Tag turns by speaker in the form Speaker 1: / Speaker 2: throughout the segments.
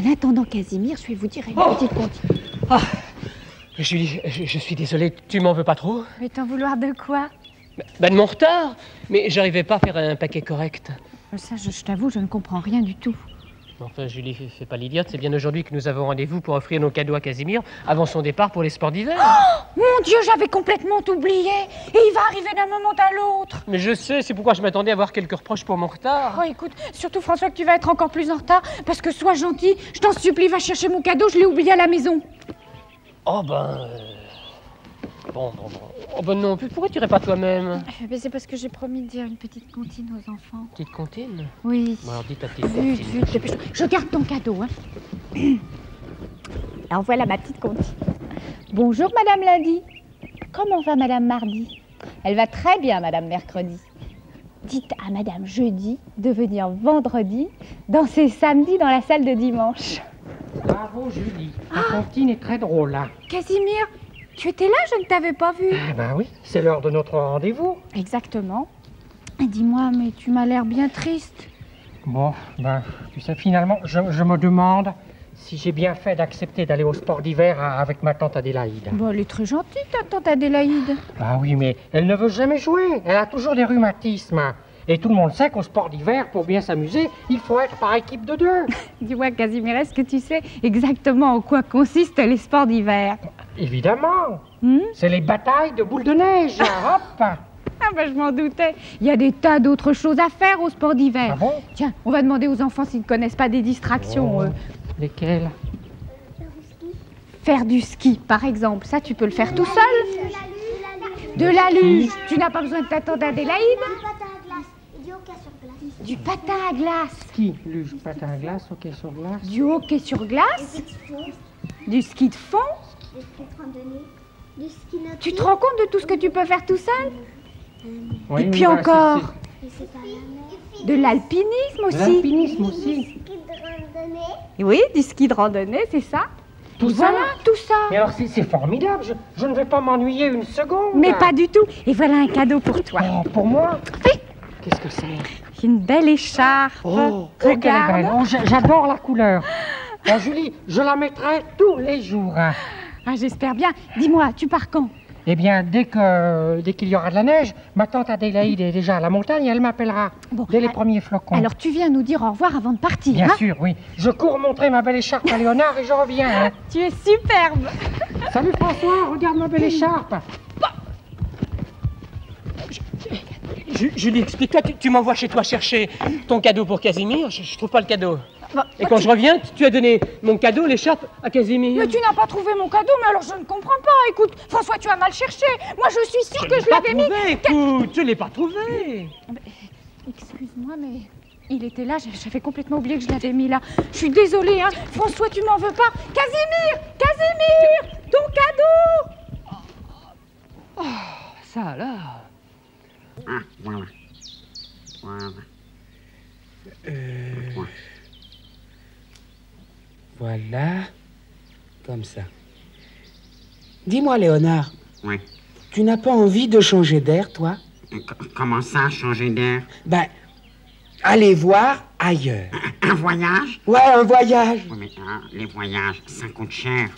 Speaker 1: En attendant, Casimir, je vais vous dire une petite comptine.
Speaker 2: Ah, Julie, je suis désolé, tu m'en veux pas trop?
Speaker 1: Mais t'en vouloir de quoi?
Speaker 2: De mon retard. Mais j'arrivais pas à faire un paquet correct.
Speaker 1: Ça, je t'avoue, je ne comprends rien du tout.
Speaker 2: Enfin, Julie, fais pas l'idiote. C'est bien aujourd'hui que nous avons rendez-vous pour offrir nos cadeaux à Casimir avant son départ pour les sports d'hiver.
Speaker 1: Oh, mon Dieu, j'avais complètement oublié. Et il va arriver d'un moment à l'autre.
Speaker 2: Mais je sais, c'est pourquoi je m'attendais à avoir quelques reproches pour mon retard.
Speaker 1: Oh, écoute, surtout François, que tu vas être encore plus en retard. Parce que sois gentil, je t'en supplie, va chercher mon cadeau, je l'ai oublié à la maison.
Speaker 2: Oh ben... Bon. Oh ben non, pourquoi tu irais pas toi-même?
Speaker 1: Mais c'est parce que j'ai promis de dire une petite comptine aux enfants.
Speaker 2: Petite comptine?
Speaker 1: Oui.
Speaker 2: Bon, alors dis ta petite comptine.
Speaker 1: Vite, dépêche-toi. Je garde ton cadeau, hein. Alors voilà ma petite comptine. Bonjour Madame Lundi. Comment va Madame Mardi? Elle va très bien Madame Mercredi. Dites à Madame Jeudi de venir vendredi danser samedi dans la salle de dimanche.
Speaker 3: Bravo Julie, ta comptine est très drôle là.
Speaker 1: Casimir, tu étais là, je ne t'avais pas vu.
Speaker 3: Ah ben oui, c'est l'heure de notre rendez-vous.
Speaker 1: Exactement. Et dis-moi, mais tu m'as l'air bien triste.
Speaker 3: Bon, ben, tu sais, finalement, je me demande si j'ai bien fait d'accepter d'aller au sport d'hiver avec ma tante Adélaïde.
Speaker 1: Bon, elle est très gentille, ta tante Adélaïde.
Speaker 3: Ah oui, mais elle ne veut jamais jouer. Elle a toujours des rhumatismes. Et tout le monde sait qu'au sport d'hiver, pour bien s'amuser, il faut être par équipe de 2.
Speaker 1: Dis-moi, Casimir, est-ce que tu sais exactement en quoi consistent les sports d'hiver?
Speaker 3: Évidemment. C'est les batailles de boules de neige. Hop.
Speaker 1: Ah ben je m'en doutais. Il y a des tas d'autres choses à faire au sport d'hiver.
Speaker 3: Ah bon?
Speaker 1: Tiens, on va demander aux enfants s'ils ne connaissent pas des distractions.
Speaker 3: Lesquelles?
Speaker 1: Faire du ski, par exemple. Ça, tu peux le faire tout seul. De la luge. Tu n'as pas besoin de ta tante Adélaïde. Du patin à glace.
Speaker 3: Ski, luge, patin à glace, hockey sur glace.
Speaker 1: Du hockey sur glace. Du ski de fond. Tu te rends compte de tout ce que tu peux faire tout seul?
Speaker 3: Oui,
Speaker 1: et puis
Speaker 3: voilà,
Speaker 1: encore, de l'alpinisme aussi.
Speaker 3: De l'alpinisme aussi.
Speaker 1: Oui, du ski de randonnée, c'est ça.
Speaker 3: Tout ça?
Speaker 1: Voilà, tout ça.
Speaker 3: Mais alors c'est formidable, je ne vais pas m'ennuyer une seconde.
Speaker 1: Mais pas du tout. Et voilà un cadeau pour toi.
Speaker 3: Oh, pour moi?
Speaker 1: Oui.
Speaker 3: Qu'est-ce que c'est?
Speaker 1: Une belle écharpe.
Speaker 3: Qu'elle est belle. Oh, j'adore la couleur. Oh, Julie, je la mettrai tous les jours.
Speaker 1: Ah, j'espère bien. Dis-moi, tu pars quand?
Speaker 3: Eh bien, dès qu'il y aura de la neige, ma tante Adélaïde est déjà à la montagne, elle m'appellera dès les premiers flocons.
Speaker 1: Alors tu viens nous dire au revoir avant de partir.
Speaker 3: Bien sûr, oui. Je cours montrer ma belle écharpe à Léonard et je reviens. Hein.
Speaker 1: Tu es superbe.
Speaker 3: Salut François, regarde ma belle écharpe.
Speaker 2: Julie, explique-toi, tu m'envoies chez toi chercher ton cadeau pour Casimir, je trouve pas le cadeau. Et quand je reviens, tu as donné mon cadeau, l'écharpe, à Casimir.
Speaker 1: Mais tu n'as pas trouvé mon cadeau, mais alors je ne comprends pas. Écoute, François, tu as mal cherché. Moi, je suis sûre que je l'avais mis.
Speaker 2: Écoute, je l'ai pas trouvé.
Speaker 1: Excuse-moi, mais il était là, j'avais complètement oublié que je l'avais mis là. Je suis désolée, hein. François, tu m'en veux pas. Casimir, ton cadeau.
Speaker 2: Oh, ça alors.
Speaker 4: Ah, voilà.
Speaker 5: Voilà, comme ça. Dis-moi, Léonard.
Speaker 4: Oui.
Speaker 5: Tu n'as pas envie de changer d'air, toi?
Speaker 4: Comment ça, changer d'air?
Speaker 5: Ben, aller voir ailleurs.
Speaker 4: Un voyage?
Speaker 5: Ouais, un voyage.
Speaker 4: Oui, mais les voyages, ça coûte cher.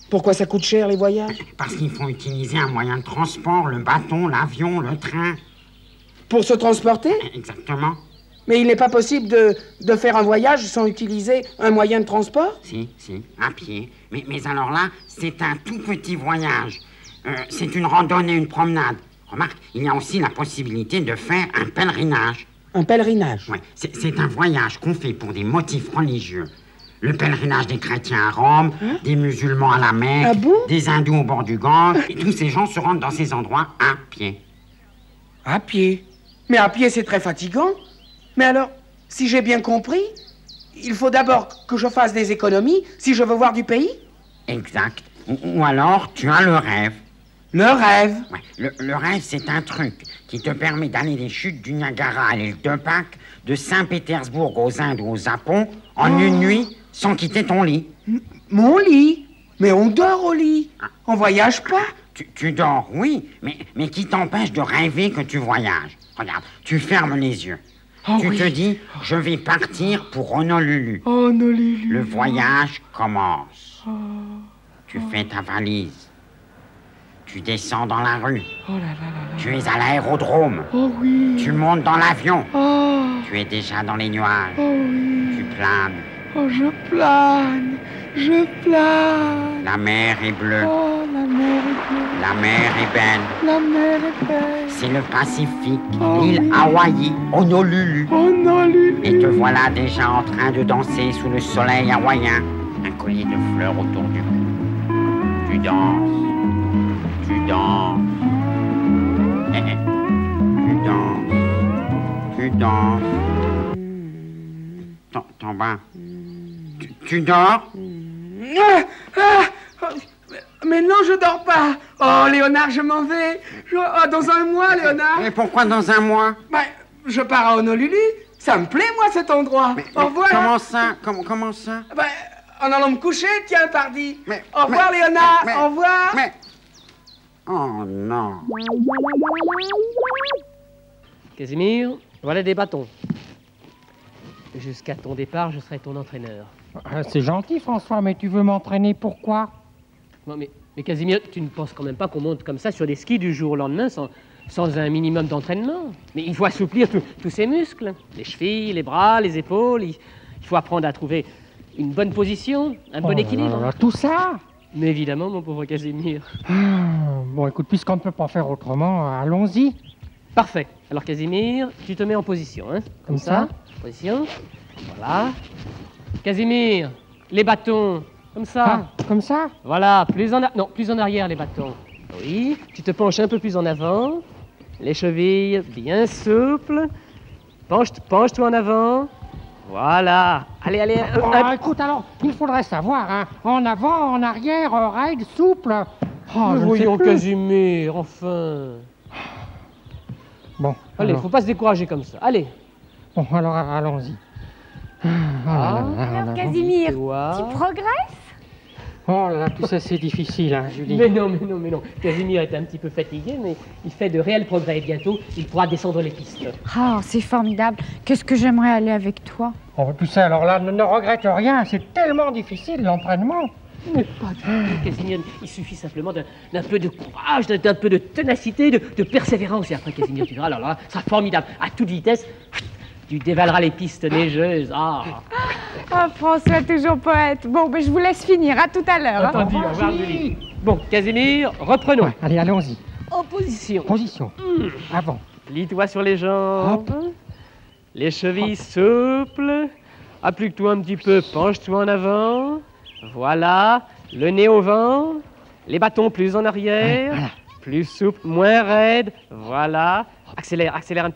Speaker 5: Pourquoi ça coûte cher, les voyages?
Speaker 4: Parce qu'il faut utiliser un moyen de transport, le bâton, l'avion, le train.
Speaker 5: Pour se transporter?
Speaker 4: Exactement.
Speaker 5: Mais il n'est pas possible de faire un voyage sans utiliser un moyen de transport?
Speaker 4: Si, à pied. Mais alors là, c'est un tout petit voyage. C'est une randonnée, une promenade. Remarque, il y a aussi la possibilité de faire un pèlerinage.
Speaker 5: Un pèlerinage?
Speaker 4: Oui, c'est un voyage qu'on fait pour des motifs religieux. Le pèlerinage des chrétiens à Rome, des musulmans à la Mecque,
Speaker 5: ah bon?
Speaker 4: des hindous au bord du Gange. Et tous ces gens se rendent dans ces endroits à pied.
Speaker 5: À pied? Mais à pied, c'est très fatigant. Mais alors, si j'ai bien compris, il faut d'abord que je fasse des économies si je veux voir du pays?
Speaker 4: Exact. Ou alors, tu as le rêve.
Speaker 5: Le rêve?
Speaker 4: Ouais, le rêve, c'est un truc qui te permet d'aller des chutes du Niagara à l'île de Pâques, de Saint-Pétersbourg aux Indes ou au Japon, en une nuit, sans quitter ton lit.
Speaker 5: Mon lit? Mais on dort au lit. On voyage pas.
Speaker 4: Tu dors, oui, mais qui t'empêche de rêver que tu voyages? Regarde, tu fermes les yeux. Tu te dis, je vais partir pour Honolulu.
Speaker 5: Honolulu.
Speaker 4: Le voyage commence. Tu fais ta valise. Tu descends dans la rue. Tu es à l'aérodrome. Tu montes dans l'avion. Tu es déjà dans les nuages. Tu planes.
Speaker 5: Oh, je plane. Je plane.
Speaker 4: La mer est bleue.
Speaker 5: Oh, la mer est bleue.
Speaker 4: La mer est belle.
Speaker 5: La mer est belle.
Speaker 4: C'est le Pacifique, l'île Hawaï, Honolulu.
Speaker 5: Honolulu.
Speaker 4: Et te voilà déjà en train de danser sous le soleil hawaïen. Un collier de fleurs autour du cou. Tu danses. Tu danses. Tu danses. Tu danses. T'en vas. Tu dors?
Speaker 5: Mais non, je dors pas. Oh, Léonard, je m'en vais. Dans un mois, Léonard.
Speaker 4: Mais pourquoi dans un mois?
Speaker 5: Ben, je pars à Honolulu. Ça me plaît, moi, cet endroit. Au revoir.
Speaker 4: Comment ça? Comment ça?
Speaker 5: Ben, en allant me coucher, tiens, pardi.
Speaker 4: Mais,
Speaker 5: au revoir, Léonard. Au revoir.
Speaker 4: Mais... Oh, non.
Speaker 2: Casimir, voilà des bâtons. Jusqu'à ton départ, je serai ton entraîneur.
Speaker 3: C'est gentil, François, mais tu veux m'entraîner pourquoi?
Speaker 2: Non, mais Casimir, tu ne penses quand même pas qu'on monte comme ça sur des skis du jour au lendemain sans un minimum d'entraînement? Mais il faut assouplir tous ces muscles. Les chevilles, les bras, les épaules. Il faut apprendre à trouver une bonne position, un bon équilibre.
Speaker 3: Tout ça?
Speaker 2: Mais évidemment, mon pauvre Casimir.
Speaker 3: Bon, écoute, puisqu'on ne peut pas faire autrement, allons-y.
Speaker 2: Parfait. Alors, Casimir, tu te mets en position, hein? Comme ça. Position. Voilà. Casimir, les bâtons. Comme ça.
Speaker 3: Comme ça?
Speaker 2: Voilà. Plus en arrière, les bâtons. Oui. Tu te penches un peu plus en avant. Les chevilles bien souples. Penche-toi en avant. Voilà. Allez.
Speaker 3: Écoute, alors, il faudrait savoir, hein. En avant, en arrière, raide, souple.
Speaker 2: Voyons, Casimir, enfin.
Speaker 3: Bon.
Speaker 2: Allez, faut pas se décourager comme ça. Allez.
Speaker 3: Bon, alors, allons-y.
Speaker 1: Alors, Casimir, tu progresses?
Speaker 3: Oh là là, tout ça, c'est difficile, hein, Julie.
Speaker 2: Mais non. Casimir est un petit peu fatigué, mais il fait de réels progrès. Et bientôt, il pourra descendre les pistes.
Speaker 1: Oh, c'est formidable. Qu'est-ce que j'aimerais aller avec toi.
Speaker 3: Oh, tout ça, alors là, ne regrette rien. C'est tellement difficile, l'entraînement.
Speaker 2: Mais pas du tout, Casimir. Il suffit simplement d'un peu de courage, d'un peu de ténacité, de persévérance. Et après, Casimir, tu verras, alors là, ça sera formidable. À toute vitesse, tu dévaleras les pistes neigeuses.
Speaker 1: Oh, François, toujours poète. Bon, ben, je vous laisse finir. À tout à l'heure.
Speaker 2: Entendu, au revoir, Julie. Bon, Casimir, reprenons.
Speaker 3: Ouais, allez, allons-y.
Speaker 2: En position.
Speaker 3: Position. Avant.
Speaker 2: Plie-toi sur les jambes. Les chevilles souples. Applique-toi un petit peu, penche-toi en avant. Voilà. Le nez au vent. Les bâtons plus en arrière.
Speaker 3: Voilà.
Speaker 2: Plus souple, moins raide. Voilà. Accélère un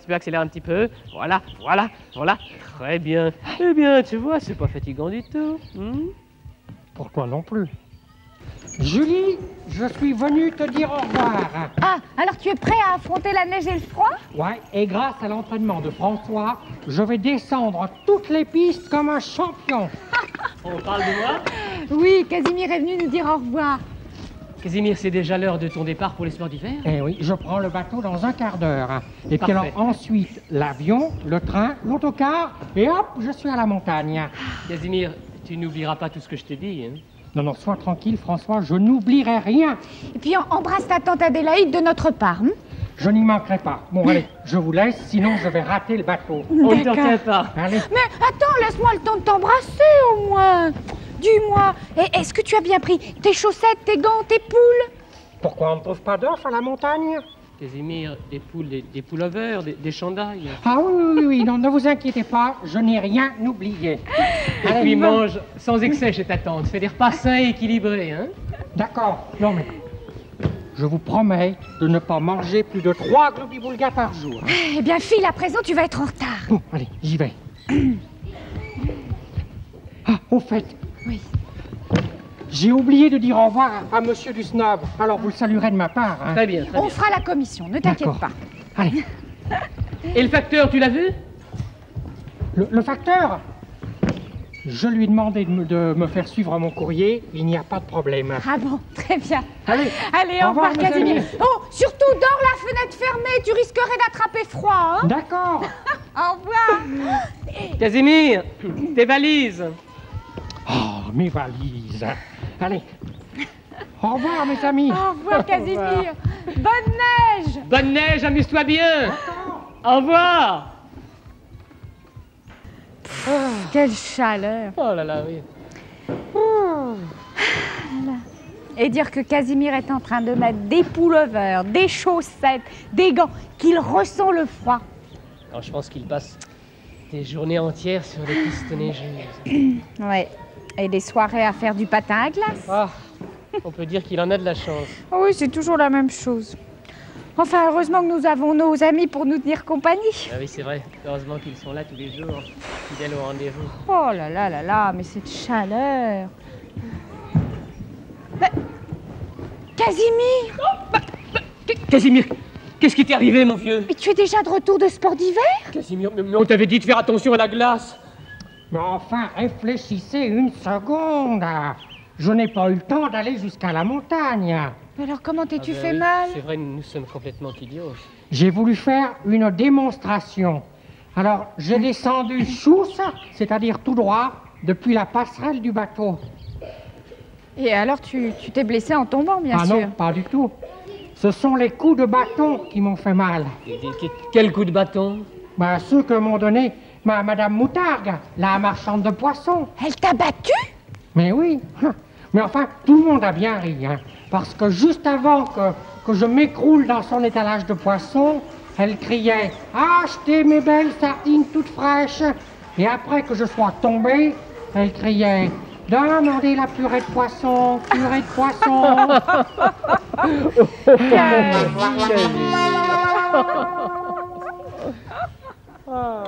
Speaker 2: petit peu. Voilà. Très bien. Eh bien, tu vois, c'est pas fatigant du tout.
Speaker 3: Pour toi non plus. Julie, je suis venu te dire au revoir.
Speaker 1: Ah, alors tu es prêt à affronter la neige et le froid?
Speaker 3: Ouais, et grâce à l'entraînement de François, je vais descendre toutes les pistes comme un champion.
Speaker 2: On parle de moi?
Speaker 1: Oui, Casimir est venu nous dire au revoir.
Speaker 2: Casimir, c'est déjà l'heure de ton départ pour les sports d'hiver?
Speaker 3: Eh oui, je prends le bateau dans un quart d'heure. Et puis
Speaker 2: Parfait.
Speaker 3: alors ensuite, l'avion, le train, l'autocar, et hop, je suis à la montagne.
Speaker 2: Casimir, tu n'oublieras pas tout ce que je t'ai dit, hein?
Speaker 3: Non, sois tranquille, François, je n'oublierai rien.
Speaker 1: Et puis embrasse ta tante Adélaïde de notre part.
Speaker 3: Je n'y manquerai pas. Bon, allez, je vous laisse, sinon je vais rater le bateau.
Speaker 2: On ne t'en tient pas.
Speaker 3: Allez.
Speaker 1: Mais attends, laisse-moi le temps de t'embrasser au moins. Dis-moi, est-ce que tu as bien pris tes chaussettes, tes gants, tes poules?
Speaker 3: Pourquoi on ne trouve pas d'œufs à la montagne?
Speaker 2: Casimir, des poules, des pullovers, des chandails.
Speaker 3: Ah oui, non, ne vous inquiétez pas, je n'ai rien oublié.
Speaker 2: Et puis mange sans excès chez ta tante. Fais des repas sains et équilibrés, hein?
Speaker 3: D'accord, non mais je vous promets de ne pas manger plus de 3 globi-boulgas par jour.
Speaker 1: Eh bien, file, à présent, tu vas être en retard.
Speaker 3: Bon, allez, j'y vais. Ah, au fait.
Speaker 1: Oui.
Speaker 3: J'ai oublié de dire au revoir à Monsieur du Snob. Alors vous le saluerez de ma part. Hein.
Speaker 2: Très bien.
Speaker 1: On fera la commission, ne t'inquiète
Speaker 3: D'accord.
Speaker 1: pas.
Speaker 3: Allez.
Speaker 2: Et le facteur, tu l'as vu?
Speaker 3: Le facteur, je lui ai demandé de me faire suivre mon courrier. Il n'y a pas de problème.
Speaker 1: Ah bon, très bien.
Speaker 3: Allez,
Speaker 1: Allez, au revoir,
Speaker 3: mes
Speaker 1: Casimir.
Speaker 3: amis.
Speaker 1: Oh, surtout, dors la fenêtre fermée, tu risquerais d'attraper froid, hein?
Speaker 3: D'accord.
Speaker 1: Au revoir.
Speaker 2: Casimir, tes valises.
Speaker 3: Oh, mes valises. Allez. Au revoir, mes amis.
Speaker 1: Au revoir, Casimir. Bonne neige.
Speaker 2: Bonne neige, amuse-toi bien. Au revoir.
Speaker 1: Quelle chaleur.
Speaker 2: Oh là là, oui.
Speaker 1: Et dire que Casimir est en train de mettre des pullovers, des chaussettes, des gants, qu'il ressent le froid.
Speaker 2: Alors, je pense qu'il passe des journées entières sur les pistes neigeuses.
Speaker 1: Ouais. Et des soirées à faire du patin à glace.
Speaker 2: Ah, on peut dire qu'il en a de la chance.
Speaker 1: Oh oui, c'est toujours la même chose. Enfin, heureusement que nous avons nos amis pour nous tenir compagnie.
Speaker 2: Ah oui, c'est vrai. Heureusement qu'ils sont là tous les jours, fidèles au rendez-vous.
Speaker 1: Oh là là là là, mais cette chaleur. Mais... Casimir!
Speaker 2: Casimir, qu'est-ce qui t'est arrivé, mon vieux?
Speaker 1: Mais tu es déjà de retour de sport d'hiver?
Speaker 2: Casimir, mais on t'avait dit de faire attention à la glace.
Speaker 3: Mais enfin, réfléchissez une seconde. Je n'ai pas eu le temps d'aller jusqu'à la montagne.
Speaker 1: Mais alors comment t'es-tu
Speaker 2: Ah ben
Speaker 1: fait
Speaker 2: oui,
Speaker 1: mal?
Speaker 2: C'est vrai, nous sommes complètement idiots.
Speaker 3: J'ai voulu faire une démonstration. Alors, j'ai descendu chousse, c'est-à-dire tout droit, depuis la passerelle du bateau.
Speaker 1: Et alors tu t'es blessé en tombant, bien
Speaker 3: Ah
Speaker 1: sûr.
Speaker 3: non, pas du tout. Ce sont les coups de bâton qui m'ont fait mal.
Speaker 2: Quel coup de bâton?
Speaker 3: Ben, ceux que m'ont donné Madame Moutargue, la marchande de poissons.
Speaker 1: Elle t'a battu?
Speaker 3: Mais oui. Mais enfin, tout le monde a bien ri, hein, parce que juste avant que je m'écroule dans son étalage de poissons, elle criait « Achetez mes belles sardines toutes fraîches !» Et après que je sois tombé, elle criait « Demandez la purée de poisson, purée de poisson !»
Speaker 2: Ah.